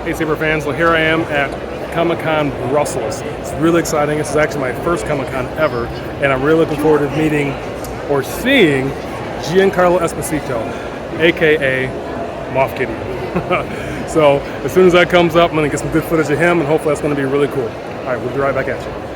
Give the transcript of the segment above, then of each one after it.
Hey Saber fans, well here I am at ComicCon Brussels. It's really exciting. This is actually my first ComicCon ever, and I'm really looking forward to meeting or seeing Giancarlo Esposito, aka Moff Kitty. So as soon as that comes up, I'm going to get some good footage of him, and hopefully that's going to be really cool. All right, we'll be right back at you.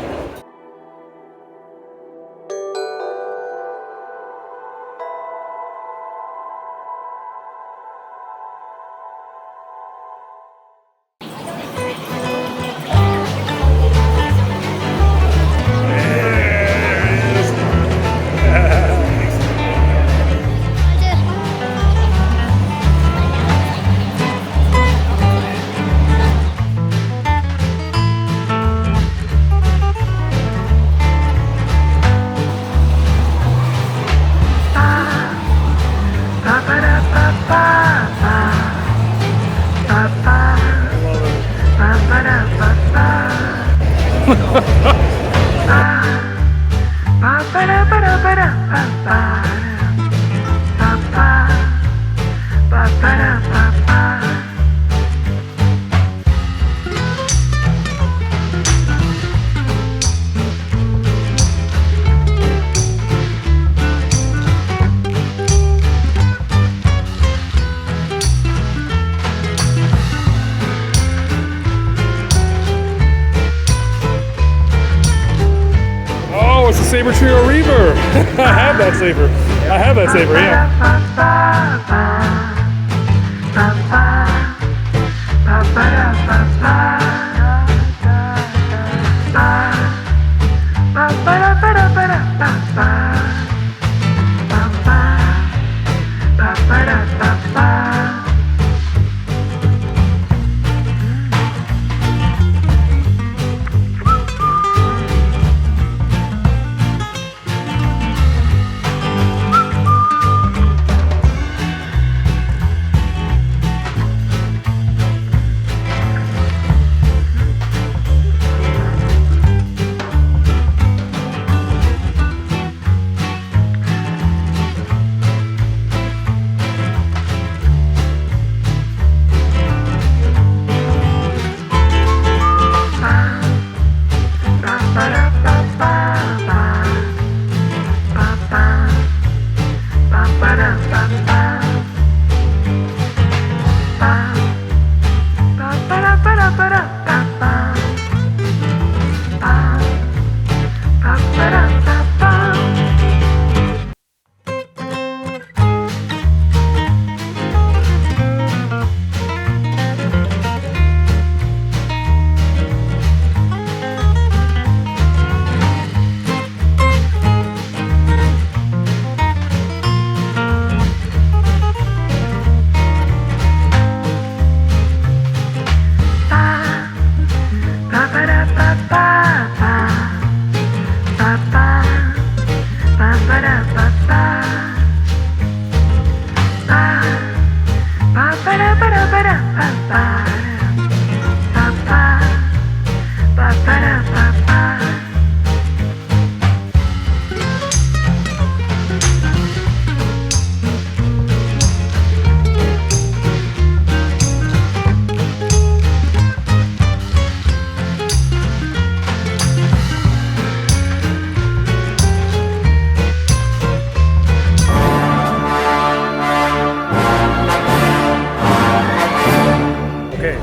Saber Trio Reaver. I have that saber. I have that saber, yeah.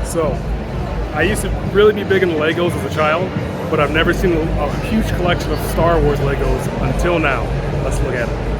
So, I used to really be big into Legos as a child, but I've never seen a huge collection of Star Wars Legos until now. Let's look at it.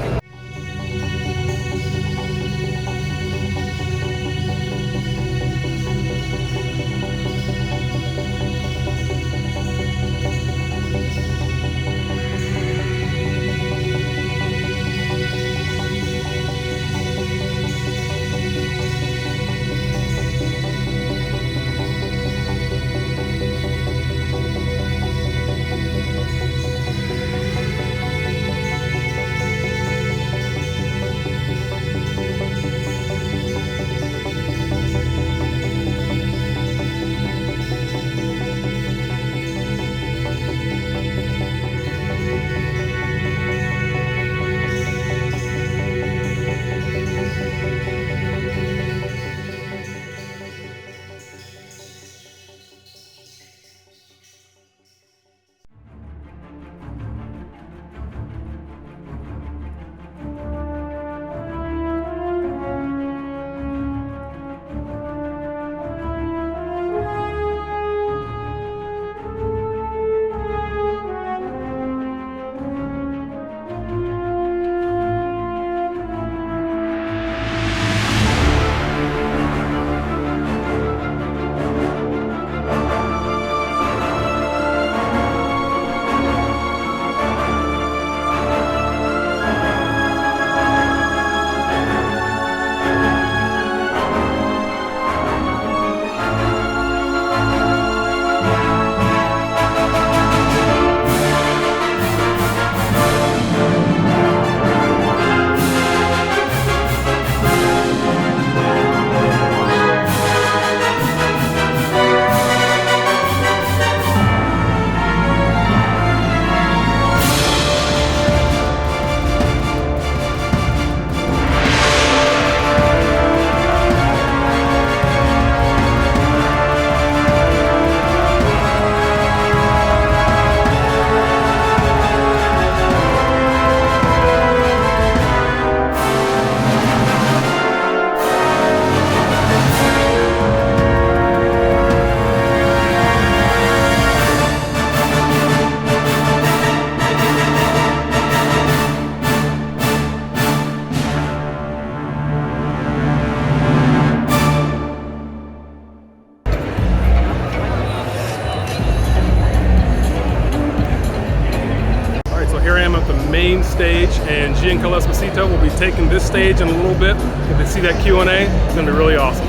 Mainstage, and Giancarlo Esposito will be taking this stage in a little bit. If you see that Q&A, it's going to be really awesome.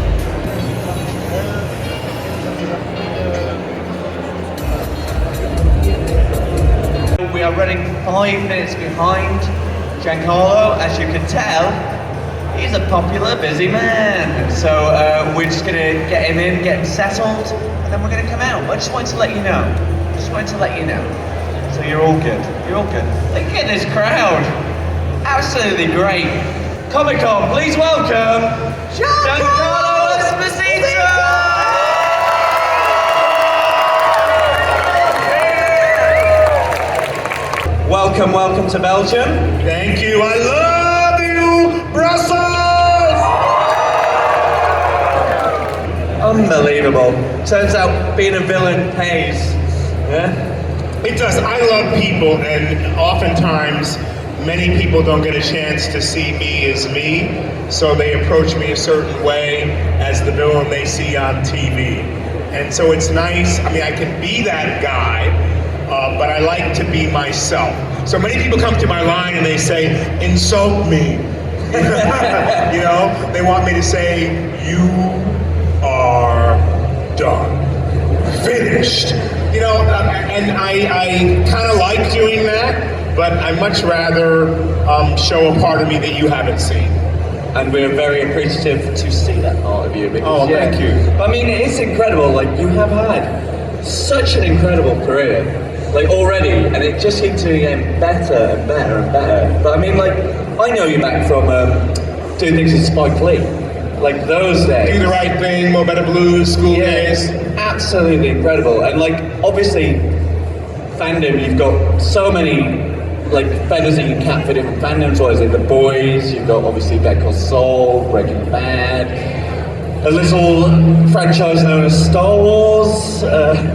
We are running 5 minutes behind Giancarlo. As you can tell, he's a popular, busy man. So we're just going to get him in, get him settled, and then we're going to come out. I just wanted to let you know. So you're all good. You're all good. Look at this crowd. Absolutely great. ComicCon, please welcome Giancarlo Esposito! Welcome to Belgium. Thank you. I love you, Brussels! Unbelievable. Turns out being a villain pays. Yeah? It does. I love people, and oftentimes many people don't get a chance to see me as me, so they approach me a certain way as the villain they see on TV. And so it's nice. I mean, I can be that guy, but I like to be myself. So many people come to my line and they say, insult me. You know, they want me to say, you are done. Finished. You know, and I kind of like doing that, but I much rather show a part of me that you haven't seen. And we're very appreciative to see that part of you. Because, thank you. I mean, it's incredible. Like, you have had such an incredible career. Like already, and it just seems to be getting better and better and better. But I mean, like, I know you back from doing things with Spike Lee, like those days. Do the Right Thing, Mo Better Blues, School Days. Absolutely incredible. And like, obviously, fandom, you've got so many like feathers that you can cap for different fandoms. What is it? The Boys. You've got obviously Better Call Saul, Breaking Bad. A little franchise known as Star Wars,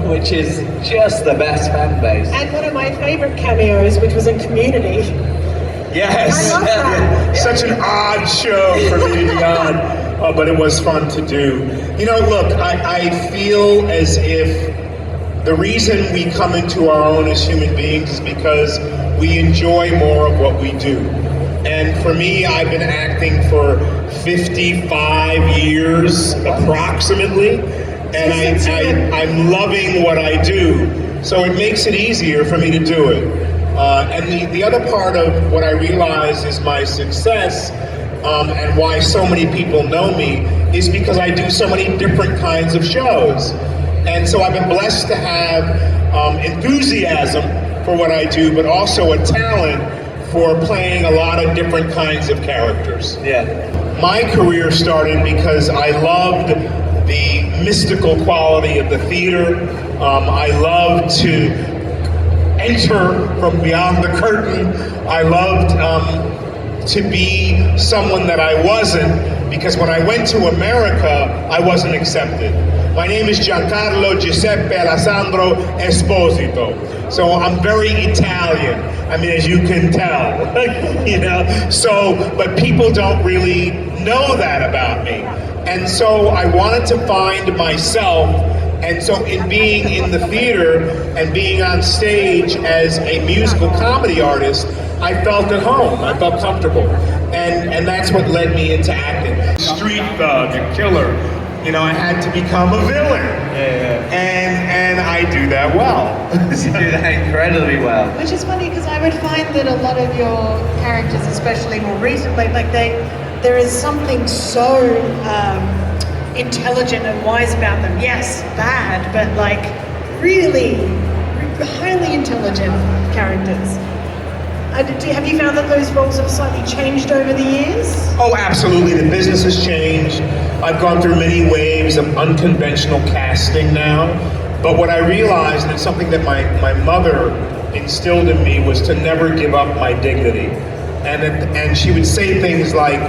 which is just the best fan base. And one of my favorite cameos, which was in Community. Yes. I love that. Such an odd show for me to be on, but it was fun to do. You know, look, I feel as if the reason we come into our own as human beings is because we enjoy more of what we do. And for me, I've been acting for 55 years approximately, and I'm loving what I do, so it makes it easier for me to do it. And the other part of what I realize is my success and why so many people know me is because I do so many different kinds of shows. And so I've been blessed to have enthusiasm for what I do, but also a talent for playing a lot of different kinds of characters. Yeah. My career started because I loved the mystical quality of the theater. I loved to enter from beyond the curtain. I loved to be someone that I wasn't, because when I went to America, I wasn't accepted. My name is Giancarlo Giuseppe Alessandro Esposito. So I'm very Italian. I mean, as you can tell, you know. So, but people don't really know that about me. And so I wanted to find myself. And so in being in the theater and being on stage as a musical comedy artist, I felt at home, I felt comfortable. And that's what led me into acting. Street thug, a killer. You know, I had to become a villain. Yeah. And I do that well. You do that incredibly well. Which is funny because I would find that a lot of your characters, especially more recently, like there is something so intelligent and wise about them. Yes, bad, but like really highly intelligent characters. Have you found that those roles have slightly changed over the years? Oh, absolutely. The business has changed. I've gone through many waves of unconventional casting now. But what I realized, and it's something that my mother instilled in me, was to never give up my dignity. And she would say things like,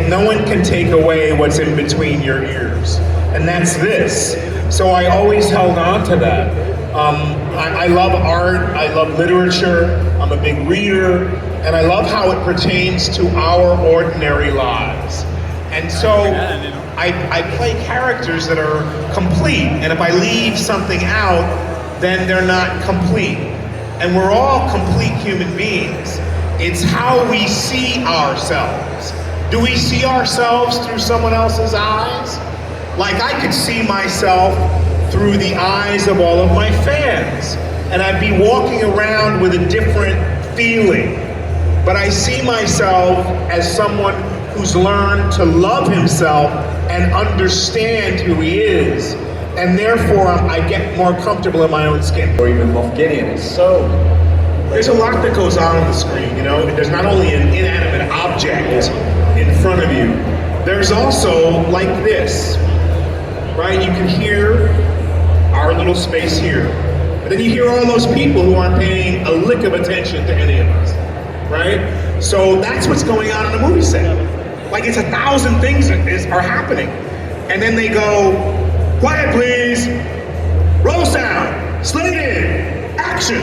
no one can take away what's in between your ears. And that's this. So I always held on to that. I love art, I love literature, I'm a big reader, and I love how it pertains to our ordinary lives. And so I play characters that are complete, and if I leave something out, then they're not complete. And we're all complete human beings. It's how we see ourselves. Do we see ourselves through someone else's eyes? Like I could see myself through the eyes of all of my fans, and I'd be walking around with a different feeling. But I see myself as someone who's learned to love himself and understand who he is, and therefore I get more comfortable in my own skin. Or even Moff Gideon. It's so... There's a lot that goes on the screen, you know? There's not only an inanimate object in front of you, there's also like this, right? You can hear our little space here. But then you hear all those people who aren't paying a lick of attention to any of us, right? So that's what's going on in the movie set. Like it's 1,000 things are happening. And then they go, quiet please, roll sound, slate in, action.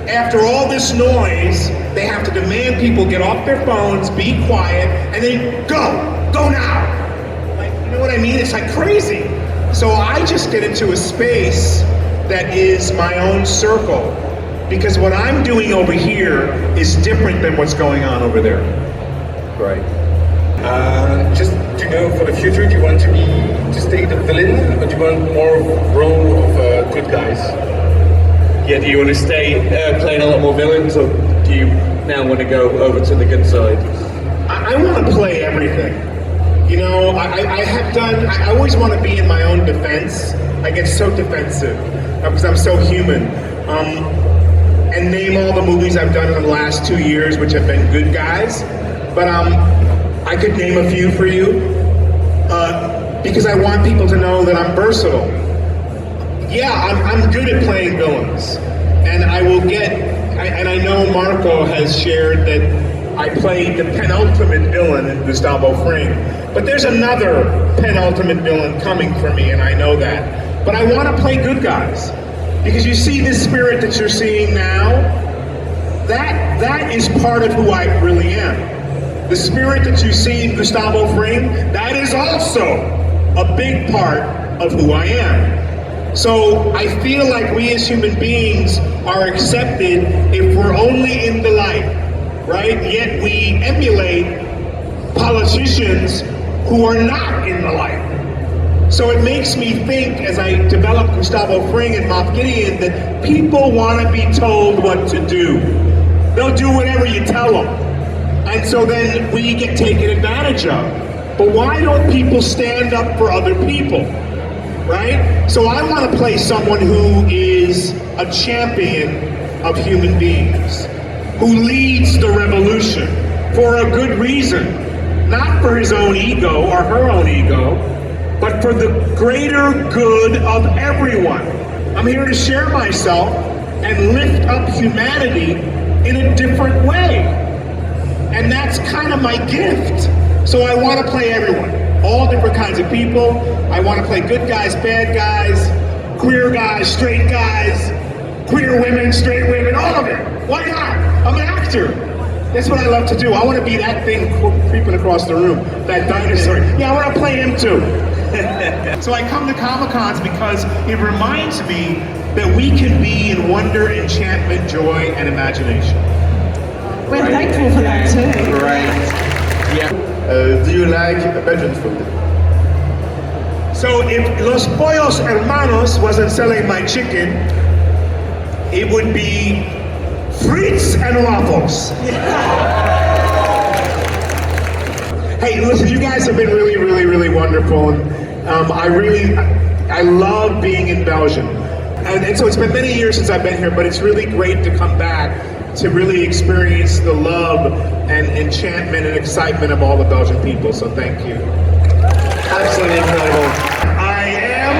After all this noise, they have to demand people get off their phones, be quiet, and then go now. Like, you know what I mean? It's like crazy. So I just get into a space that is my own circle, because what I'm doing over here is different than what's going on over there. Right. Just to know for the future, do you want to stay the villain, or do you want more role of good guys? Yeah, do you want to stay playing a lot more villains, or do you now want to go over to the good side? I want to play everything. You know, I always want to be in my own defense. I get so defensive because I'm so human. And name all the movies I've done in the last 2 years, which have been good guys. But I could name a few for you because I want people to know that I'm versatile. Yeah, I'm good at playing villains, and I will get, and I know Marco has shared that I played the penultimate villain in Gustavo Fring, but there's another penultimate villain coming for me, and I know that. But I want to play good guys, because you see this spirit that you're seeing now, that is part of who I really am. The spirit that you see in Gustavo Fring, that is also a big part of who I am. So I feel like we as human beings are accepted if we're only in the light, right? Yet we emulate politicians who are not in the light. So it makes me think, as I develop Gustavo Fring and Moff Gideon, that people want to be told what to do. They'll do whatever you tell them. And so then we get taken advantage of. But why don't people stand up for other people? Right? So I want to play someone who is a champion of human beings, who leads the revolution for a good reason, not for his own ego or her own ego, but for the greater good of everyone. I'm here to share myself and lift up humanity in a different way. And that's kind of my gift. So I want to play everyone. All different kinds of people. I want to play good guys, bad guys, queer guys, straight guys, queer women, straight women, all of it. Why not? I'm an actor. That's what I love to do. I want to be that thing creeping across the room, that dinosaur. Yeah, I want to play him too. So I come to Comic-Cons because it reminds me that we can be in wonder, enchantment, joy, and imagination. We're thankful for that too. Right. Yeah. Do you like Belgian food? So if Los Pollos Hermanos wasn't selling my chicken, it would be frites and waffles. Hey, listen, you guys have been really, really, really wonderful. And I love being in Belgium. And so it's been many years since I've been here, but it's really great to come back to really experience the love and enchantment and excitement of all the Belgian people. So thank you. Absolutely incredible. I am,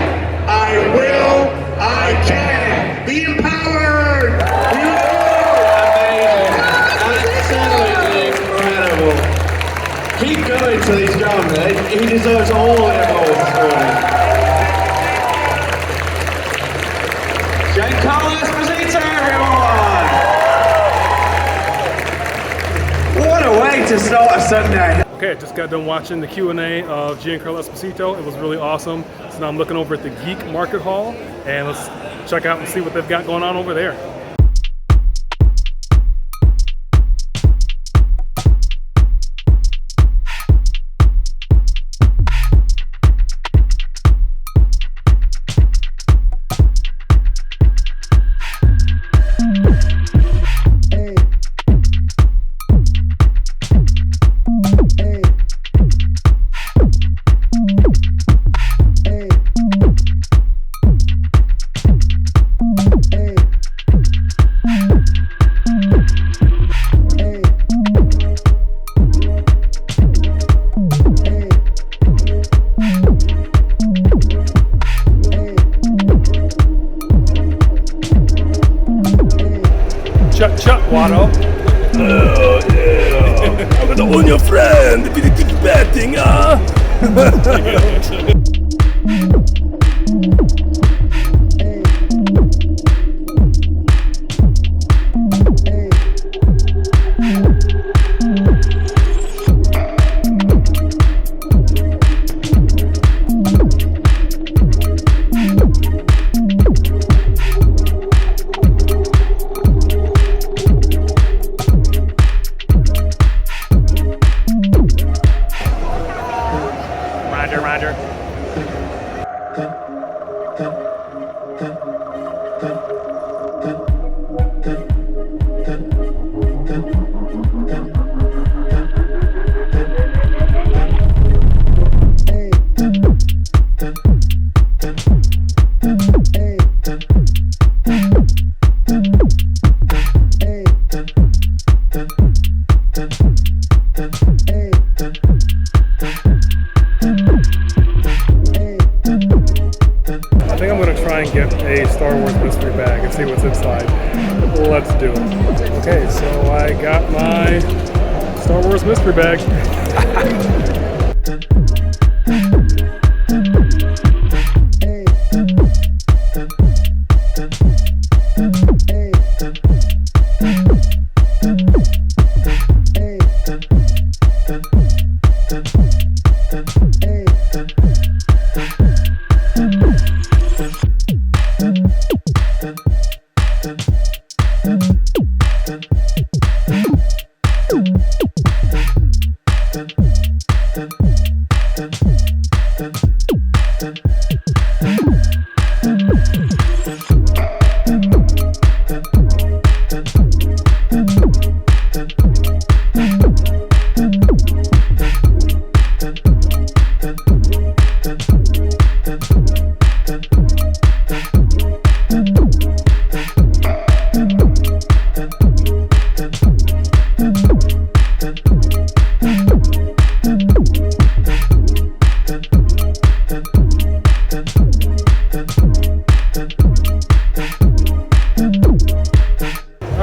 I will, I can. Be empowered! You Amazing. Absolutely incredible. Keep going till he's gone, eh? He deserves all the applause this morning. Giancarlo Esposito, everyone! What a way to start a Sunday! Okay, I just got done watching the Q&A of Giancarlo Esposito. It was really awesome. So now I'm looking over at the Geek Market Hall, and let's check out and see what they've got going on over there. Chut chut, Watto. Oh yeah, I'm gonna own your friend. If you think it's a bad thing, Roger, roger. I think I'm gonna try and get a Star Wars mystery bag and see what's inside. Let's do it. Okay, so I got my Star Wars mystery bag.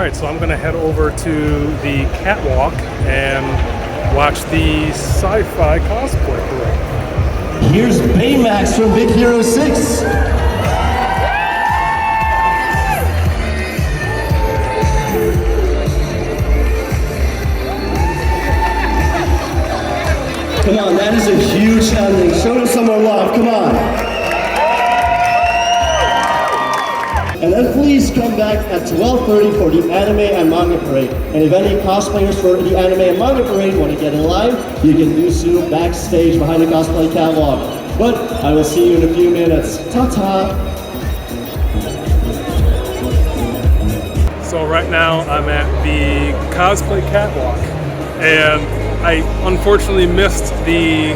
Alright, so I'm going to head over to the catwalk and watch the sci-fi cosplay parade. Here's Baymax from Big Hero 6. Come on, that is a huge ending. Show us some more love, come on. And then please come back at 12:30 for the Anime and Manga Parade. And if any cosplayers for the Anime and Manga Parade want to get in line, you can do so backstage behind the cosplay catwalk. But I will see you in a few minutes. Ta-ta! So right now I'm at the cosplay catwalk, and I unfortunately missed the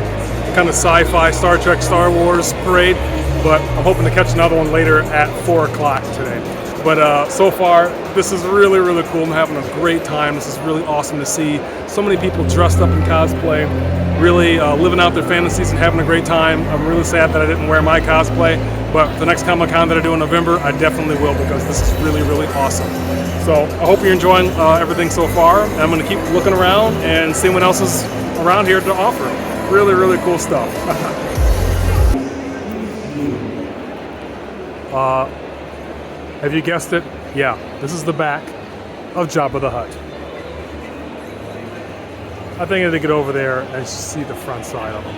kind of sci-fi Star Trek, Star Wars parade, but I'm hoping to catch another one later at 4 o'clock today. But so far, this is really, really cool. I'm having a great time. This is really awesome to see so many people dressed up in cosplay, really living out their fantasies and having a great time. I'm really sad that I didn't wear my cosplay, but the next Comic-Con that I do in November, I definitely will, because this is really, really awesome. So I hope you're enjoying everything so far. I'm going to keep looking around and seeing what else is around here to offer. Really, really cool stuff. Have you guessed it? Yeah, this is the back of Jabba the Hutt. I think I need to get over there and see the front side of him.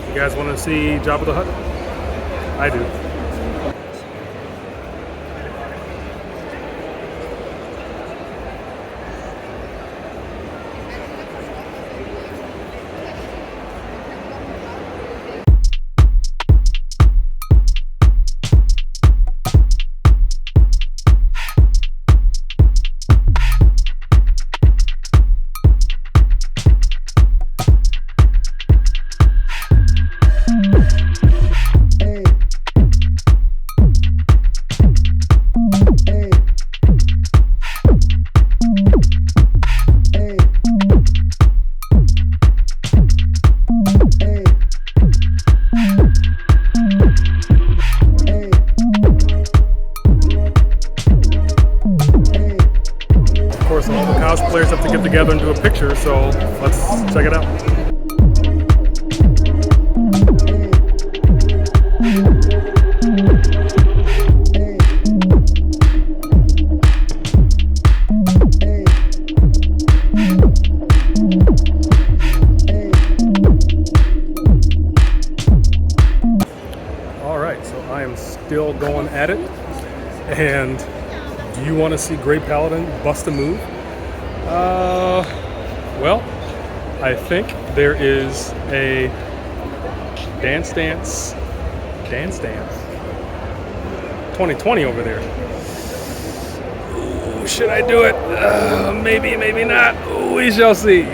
You guys want to see Jabba the Hutt? I do. out. Still going at it, and do you want to see Gray Paladin bust a move? Well, I think there is a Dance 2020 over there. Ooh, should I do it? Maybe, maybe not. We shall see.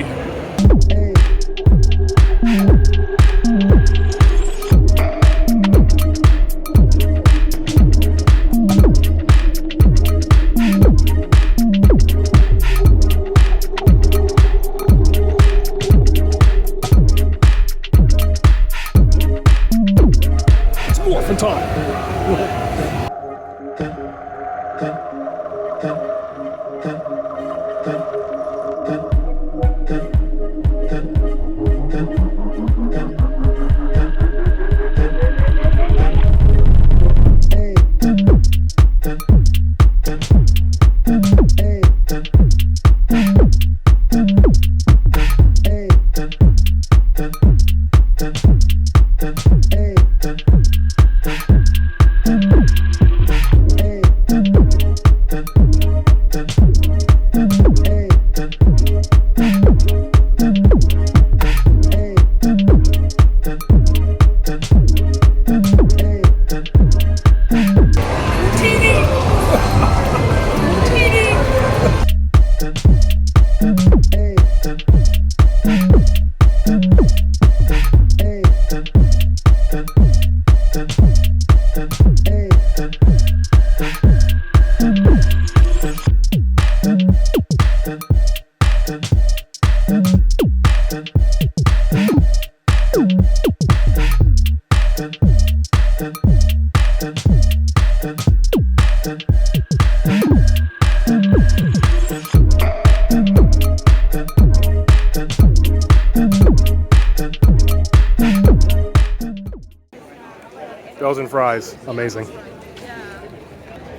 Belgian fries, amazing.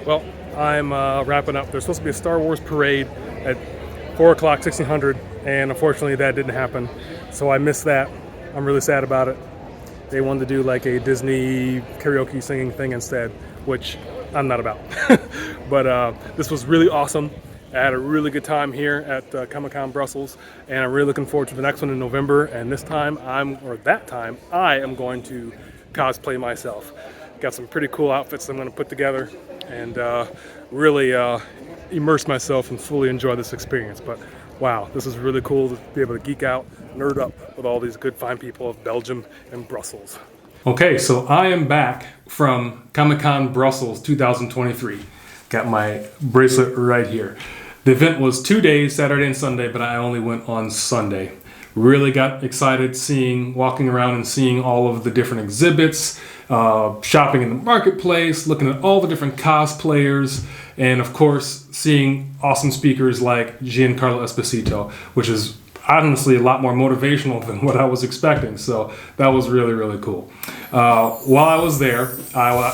Well, I'm wrapping up. There's supposed to be a Star Wars parade at 4 o'clock, 1600, and unfortunately that didn't happen. So I missed that. I'm really sad about it. They wanted to do like a Disney karaoke singing thing instead, which I'm not about. But this was really awesome. I had a really good time here at ComicCon Brussels, and I'm really looking forward to the next one in November. And this time, I am going to cosplay myself. Got some pretty cool outfits I'm going to put together, and really immerse myself and fully enjoy this experience. But wow, this is really cool to be able to geek out, nerd up with all these good fine people of Belgium and Brussels. Okay, so I am back from ComicCon Brussels 2023. Got my bracelet right here. The event was 2 days, Saturday and Sunday, but I only went on Sunday. Really got excited walking around and seeing all of the different exhibits, shopping in the marketplace, looking at all the different cosplayers, and of course, seeing awesome speakers like Giancarlo Esposito, which is honestly a lot more motivational than what I was expecting. So that was really, really cool. While I was there, I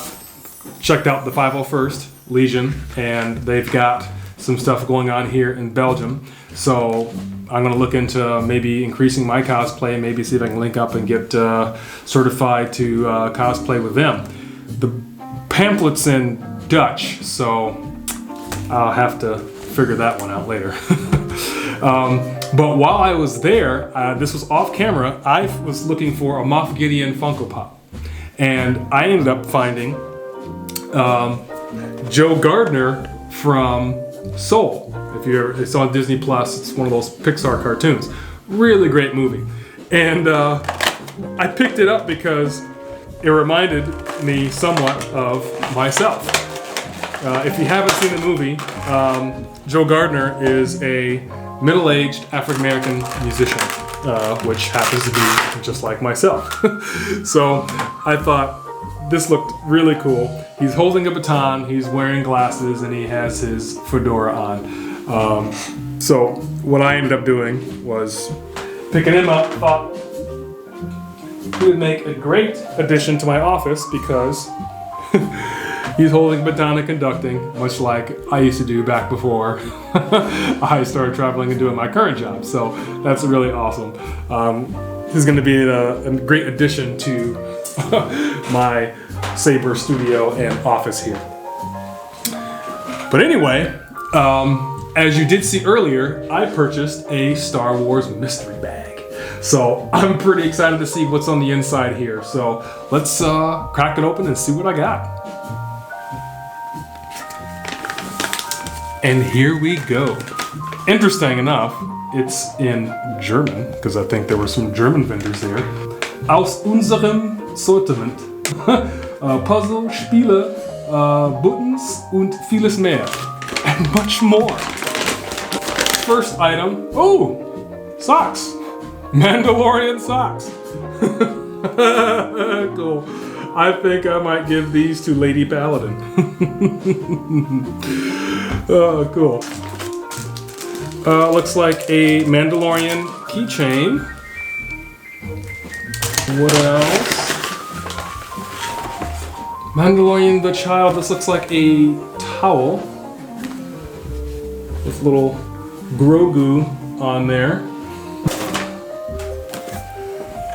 checked out the 501st Legion, and they've got some stuff going on here in Belgium. So I'm going to look into maybe increasing my cosplay, maybe see if I can link up and get certified to cosplay with them. The pamphlet's in Dutch, so I'll have to figure that one out later. But while I was there, this was off camera, I was looking for a Moff Gideon Funko Pop. And I ended up finding Joe Gardner from Soul. If it's on Disney Plus, it's one of those Pixar cartoons. Really great movie. And I picked it up because it reminded me somewhat of myself. If you haven't seen the movie, Joe Gardner is a middle-aged African-American musician, which happens to be just like myself. So I thought this looked really cool. He's holding a baton, he's wearing glasses, and he has his fedora on. So what I ended up doing was picking him up, thought he would make a great addition to my office because he's holding baton and conducting, much like I used to do back before I started traveling and doing my current job. So that's really awesome. He's going to be a great addition to my Saber studio and office here. But anyway, as you did see earlier, I purchased a Star Wars mystery bag. So I'm pretty excited to see what's on the inside here. So let's crack it open and see what I got. And here we go. Interesting enough, it's in German, because I think there were some German vendors here. Aus unserem Sortiment. Puzzle, Spiele, Buttons und vieles mehr. And much more. First item, oh, socks. Mandalorian socks. Cool. I think I might give these to Lady Paladin. Oh, cool. Looks like a Mandalorian keychain. What else? Mandalorian the Child. This looks like a towel with little Grogu on there.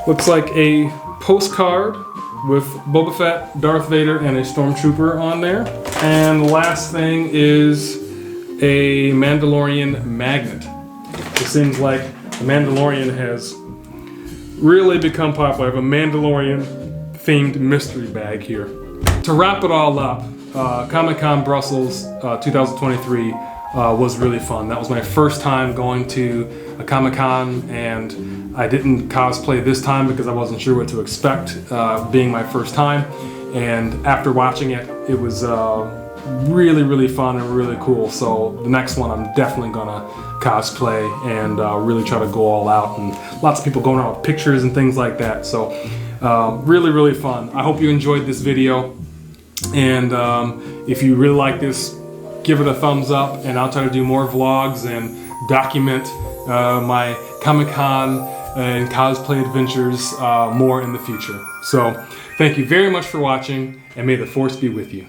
Looks like a postcard with Boba Fett, Darth Vader, and a Stormtrooper on there. And last thing is a Mandalorian magnet. It seems like the Mandalorian has really become popular. I have a Mandalorian themed mystery bag here. To wrap it all up, ComicCon Brussels 2023 was really fun. That was my first time going to a Comic-Con, and I didn't cosplay this time because I wasn't sure what to expect, being my first time. And after watching it, it was really, really fun and really cool. So the next one, I'm definitely gonna cosplay and really try to go all out. And lots of people going out with pictures and things like that. So really, really fun. I hope you enjoyed this video. And if you really like this, give it a thumbs up, and I'll try to do more vlogs and document my Comic-Con and cosplay adventures more in the future. So thank you very much for watching, and may the Force be with you.